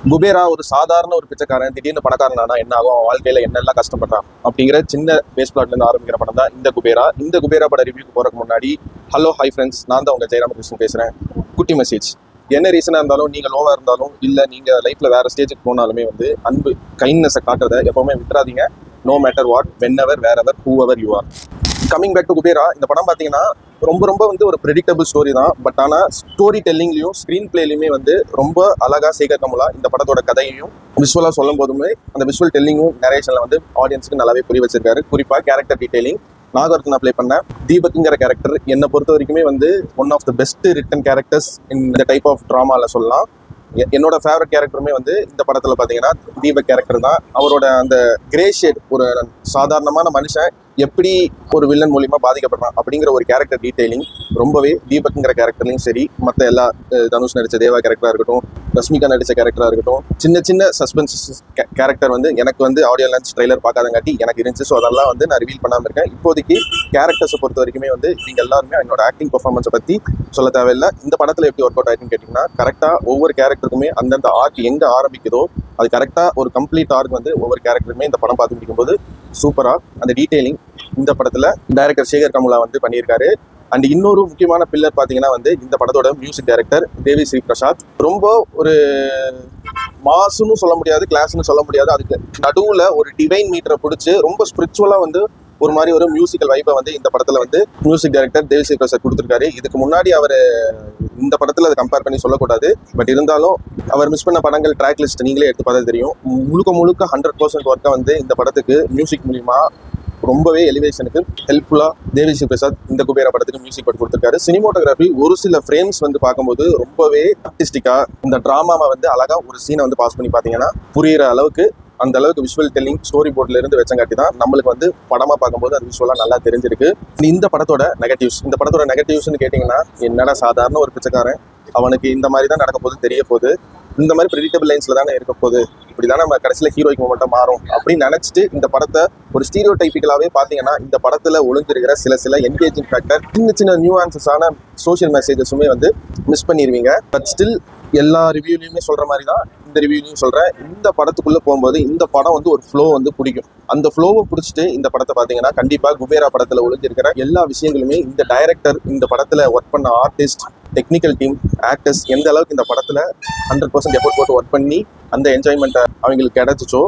குபேரா ஒரு சாதாரண ஒரு பிச்சைக்காரன் திடீர்னு பணக்காரனானா என்ன ஆகும், வாழ்க்கையில என்னெல்லாம் கஷ்டப்படுறான் அப்படிங்கிற சின்ன பேஸ் பிளாட்ல இருந்து ஆரம்பிக்கிற படம் தான் இந்த குபேரா. இந்த குபேரா பட ரிவ்யூக்கு போறதுக்கு முன்னாடி ஹலோ ஹை ஃப்ரெண்ட்ஸ், நான் தான் உங்க ஜெயராமகிருஷ்ணன் பேசுறேன். குட்டி மெசேஜ். என்ன ரீசனா இருந்தாலும், நீங்க லோவா இருந்தாலும் இல்ல நீங்க லைஃப்ல வேற ஸ்டேஜுக்கு போனாலுமே வந்து அன்பு கைண்ட்னஸை காட்டுறதை எப்பவுமே விட்டுறாதீங்க. No matter what, whenever, wherever, whoever you are. Coming back to Kubera, இந்த படம் பார்த்தீங்கன்னா ரொம்ப வந்து ஒரு ப்ரெடிக்டபிள் ஸ்டோரி தான். பட் ஆனால் ஸ்டோரி டெல்லிங்லையும் ஸ்க்ரீன் பிளேலையுமே வந்து ரொம்ப அழகாக சேகர் கமலா இந்த படத்தோட கதையையும் விஷுவலாக சொல்லும் போதுமே அந்த விஷுவல் டெல்லிங்கும் நரேஷனில் வந்து ஆடியன்ஸுக்கு நல்லாவே புரிய வச்சிருக்காரு. குறிப்பாக கேரக்டர் டீடைலிங். நாகார்ஜுனா ப்ளே பண்ண தீபக்ங்கிற கேரக்டர் என்னை பொறுத்த வரைக்குமே வந்து one of the best written characters இந்த டைப் ஆஃப் ட்ராமாவில் சொல்லலாம். என்னோட ஃபேவரட் கேரக்டருமே வந்து இந்த படத்தில் பார்த்தீங்கன்னா தீபக் கேரக்டர் தான். அவரோட அந்த கிரே ஷேட், ஒரு சாதாரணமான மனுஷன் எப்படி ஒரு வில்லன் மூலியமா பாதிக்கப்படுறான் அப்படிங்கிற ஒரு கேரக்டர் டீடைலிங் ரொம்பவே தீபக்ங்கிற கேரக்டர்லையும் சரி, மற்ற எல்லா தனுஷ் நடித்த தேவா கேரக்டராக இருக்கட்டும், ரஷ்மிகா நடித்த கேரக்டராக இருக்கட்டும், சின்ன சஸ்பென்ஸ் கேரக்டர் வந்து எனக்கு வந்து ஆடியோ லான்ச் ட்ரைலர் பார்க்காதங்காட்டி எனக்கு இருந்துச்சு. ஸோ அதெல்லாம் வந்து நான் ரிவீல் பண்ணாமல் இருக்கேன். இப்போதைக்கு கேரக்டர்ஸை பொறுத்த வரைக்குமே வந்து நீங்கள் எல்லாருமே என்னோட ஆக்டிங் பர்ஃபார்மன்ஸை பற்றி சொல்ல தேவையில்லை. இந்த படத்தில் எப்படி ஒர்க் அவுட் ஆயிருக்குன்னு கேட்டிங்கன்னா, கரெக்டாக ஒவ்வொரு கேரக்டருக்குமே அந்தந்த ஆர்க் எங்கே ஆரம்பிக்குதோ அது கரெக்டாக ஒரு கம்ப்ளீட் ஆர்க் வந்து ஒவ்வொரு கேரக்டருமே இந்த படம் பார்த்து முடிக்கும்போது சூப்பராக அந்த டீடைலிங் இந்த படத்தில் டைரக்டர் சேகர் கமலா வந்து பண்ணியிருக்காரு. அண்ட் இன்னொரு முக்கியமான பில்லர் பார்த்தீங்கன்னா வந்து இந்த படத்தோட மியூசிக் டைரக்டர் தேவி ஸ்ரீ பிரசாத். ரொம்ப ஒரு மாசுன்னு சொல்ல முடியாது, கிளாஸ்ன்னு சொல்ல முடியாது, அதுக்கு நடுவில் ஒரு டிவைன் மீட்டரை பிடிச்சி ரொம்ப ஸ்பிரிச்சுவலாக வந்து ஒரு மாதிரி ஒரு மியூசிக்கல் வைப்பை வந்து இந்த படத்தில் வந்து மியூசிக் டைரக்டர் தேவி ஸ்ரீ பிரசாத் கொடுத்துருக்காரு. இதுக்கு முன்னாடி அவர் இந்த படத்தில் அதை கம்பேர் பண்ணி சொல்லக்கூடாது. பட் இருந்தாலும் அவர் மிஸ் பண்ண படங்கள் ட்ராக் லிஸ்ட் நீங்களே எடுத்து பார்த்தா தெரியும். முழுக்க 100% ஒர்க்கை வந்து இந்த படத்துக்கு மியூசிக் மூலிமா ரொம்பவே எலிவேஷனுக்கு ஹெல்ப்ஃபுல்லாக தேவி ஸ்ரீ பிரசாத் இந்த குபேரா படத்துக்கு மியூசிக் போட்டு கொடுத்துருக்காரு. சினிமோட்டோகிராஃபி ஒரு சில ஃப்ரேம்ஸ் வந்து பார்க்கும்போது ரொம்பவே ஆர்டிஸ்டிக்காக இந்த ட்ராமாவை வந்து அழகாக ஒரு சீனை வந்து பாஸ் பண்ணி பார்த்தீங்கன்னா புரியிற அளவுக்கு அந்த அளவுக்கு விஷுவல் டெல்லிங் ஸ்டோரி போர்ட்ல இருந்து வச்சங்காட்டி தான் நம்மளுக்கு வந்து படமா பார்க்கும்போது அது விஷுவலாக நல்லா தெரிஞ்சிருக்கு. இந்த படத்தோட நெகட்டிவ்ஸ்னு கேட்டிங்கன்னா, என்னடா சாதாரண ஒரு பிச்சைக்காரன், அவனுக்கு இந்த மாதிரி தான் நடக்க போது தெரிய போகுது, இந்த மாதிரி ப்ரெடிக்டபிள் லைன்ஸ்ல தானே இருக்க போகுது, இப்படிதான் நம்ம கடைசியில் ஹீரோய்க்கு மட்டும் மாறும் அப்படின்னு நினைச்சிட்டு இந்த படத்தை ஒரு ஸ்டீரியோ டைப்பிக்கலாவே பார்த்தீங்கன்னா இந்த படத்துல ஒளிஞ்சிருக்கிற சில என்கேஜிங் ஃபேக்டர், சின்ன நியூஆன்சஸான சோஷியல் மெசேஜஸுமே வந்து மிஸ் பண்ணிடுவீங்க. பட் ஸ்டில் எல்லா ரிவ்யூலையுமே சொல்ற மாதிரி தான் இந்த ரிவ்யூலையும் சொல்றேன். இந்த படத்துக்குள்ள போகும்போது இந்த படம் வந்து ஒரு ஃப்ளோ வந்து பிடிக்கும். அந்த ஃப்ளோவை பிடிச்சிட்டு இந்த படத்தை பார்த்தீங்கன்னா கண்டிப்பா குபேரா படத்துல ஒளிஞ்சிருக்கிற எல்லா விஷயங்களுமே இந்த டைரக்டர், இந்த படத்துல ஒர்க் பண்ண ஆர்டிஸ்ட், டெக்னிக்கல் டீம், ஆக்டர்ஸ் எந்த அளவுக்கு இந்த படத்துல 100% எஃபோர்ட் போட்டு ஒர்க் பண்ணி அந்த என்ஜாய்மெண்ட்டை அவங்களுக்கு கிடைச்சிச்சோ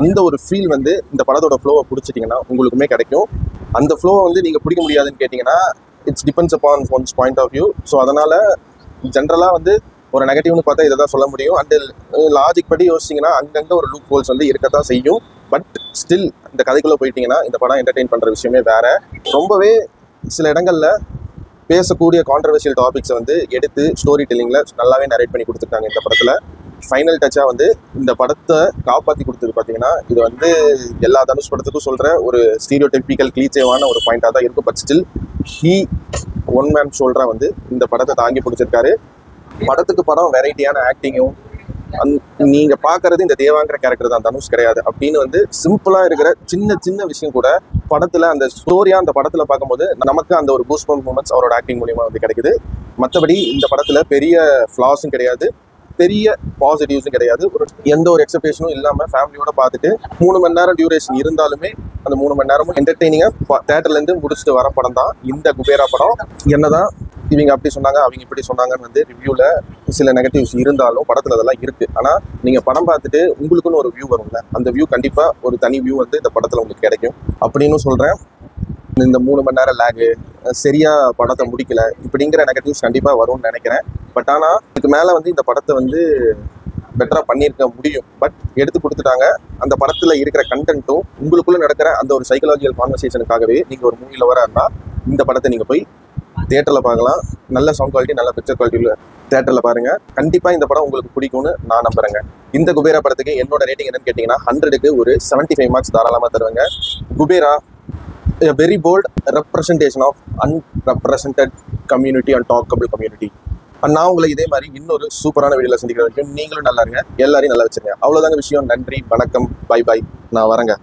அந்த ஒரு ஃபீல் வந்து இந்த படத்தோட ஃப்ளோவை பிடிச்சிட்டிங்கன்னா உங்களுக்குமே கிடைக்கும். அந்த ஃப்ளோவை வந்து நீங்கள் பிடிக்க முடியாதுன்னு கேட்டிங்கன்னா it's depends upon one's point of view. So அதனால் ஜென்ரலாக வந்து ஒரு நெகட்டிவ்னு பார்த்தா இதை தான் சொல்ல முடியும். அண்ட் லாஜிக் படி யோசிச்சிங்கன்னா அங்கங்கே ஒரு லூப் ஹோல்ஸ் வந்து இருக்கத்தான் செய்யும். பட் ஸ்டில் இந்த கதைக்குள்ளே போயிட்டீங்கன்னா இந்த படம் என்டர்டெயின் பண்ணுற விஷயமே வேறு. ரொம்பவே சில இடங்களில் பேசக்கூடிய கான்ட்ரவர்ஷியல் டாபிக்ஸை வந்து எடுத்து ஸ்டோரி டெல்லிங்கில் நல்லாவே நரேட் பண்ணி கொடுத்துருக்காங்க இந்த படத்தில். ஃபைனல் டச்சாக வந்து இந்த படத்தை காப்பாற்றி கொடுத்தது பார்த்தீங்கன்னா இது வந்து எல்லா தனுஷ் படத்துக்கும் சொல்கிற ஒரு ஸ்டீரியோ டெக்னிக்கல் கிளீச்சேவான ஒரு பாயிண்டாக தான் இருக்கும். பட் ஸ்டில் ஒன் மேன் ஷோல்டரா வந்து இந்த படத்தை தாங்கி பிடிச்சிருக்காரு. படத்துக்கு படம் வெரைட்டியான ஆக்டிங்கும், நீங்கள் பார்க்கறது இந்த தேவாங்கிற கேரக்டர் தான், தனுஷ் கிடையாது அப்படின்னு வந்து சிம்பிளாக இருக்கிற சின்ன விஷயம் கூட படத்தில் அந்த ஸ்டோரியாக அந்த படத்தில் பார்க்கும்போது நமக்கு அந்த ஒரு பூஸ்ட் மூமெண்ட்ஸ் அவரோட ஆக்டிங் மூலியமாக வந்து கிடைக்குது. மற்றபடி இந்த படத்தில் பெரிய ஃப்ளாஸும் கிடையாது, பெரிய பாசிட்டிவ்ஸும் கிடையாது. எந்த ஒரு எக்ஸ்பெக்டேஷனும் இல்லாமல் ஃபேமிலியோட பார்த்துட்டு 3 மணி நேரம் டியூரேஷன் இருந்தாலுமே அந்த 3 மணி நேரமும் என்டர்டெய்னிங்காக தேட்டர்லேருந்து முடிச்சுட்டு வர படம் தான் இந்த குபேரா படம். என்னதான் இவங்க அப்படி சொன்னாங்க அவங்க இப்படி சொன்னாங்கன்னு வந்து ரிவ்யூவில் சில நெகட்டிவ்ஸ் இருந்தாலும் படத்தில் அதெல்லாம் இருக்குது. ஆனால் நீங்கள் படம் பார்த்துட்டு உங்களுக்குன்னு ஒரு வியூ வரும்ல, அந்த வியூ கண்டிப்பாக ஒரு தனி வியூ வந்து இந்த படத்தில் உங்களுக்கு கிடைக்கும் அப்படின்னு சொல்கிறேன். இந்த 3 மணி நேரம் லேகு, சரியாக படத்தை முடிக்கல, இப்படிங்கிற நெகட்டிவ்ஸ் கண்டிப்பாக வரும்னு நினைக்கிறேன். பட் ஆனால் இதுக்கு மேலே வந்து இந்த படத்தை வந்து பெட்டராக பண்ணியிருக்க முடியும். பட் எடுத்து கொடுத்துட்டாங்க. அந்த படத்தில் இருக்கிற கண்டென்ட்டும் உங்களுக்குள்ளே நடக்கிற அந்த ஒரு சைக்கலாஜிக்கல் கான்வர்சேஷனுக்காகவே நீங்கள் ஒரு மூவி லவராக இருந்தால் இந்த படத்தை நீங்கள் போய் தியேட்டரில் பார்க்கலாம். நல்ல சவுண்ட் குவாலிட்டி, நல்ல பிக்சர் குவாலிட்டியில் தியேட்டரில் பாருங்கள். கண்டிப்பாக இந்த படம் உங்களுக்கு பிடிக்கும்னு நான் நம்புறேங்க. இந்த குபேரா படத்துக்கு என்னோட ரேட்டிங் என்னன்னு கேட்டிங்கன்னா 100க்கு ஒரு 75 மார்க்ஸ் தாராளமாக தருவேங்க. Kubera a very bold representation of unrepresented community and talkable community. நான் உங்களை இதே மாதிரி இன்னொரு சூப்பரான வீடியோவில் சந்திக்கிற வரைக்கும் நீங்களும் நல்லா இருங்க, எல்லாரையும் நல்லா வச்சுருங்க. அவ்வளோதாங்க விஷயம். நன்றி, வணக்கம், பை பாய், நான் வரேங்க.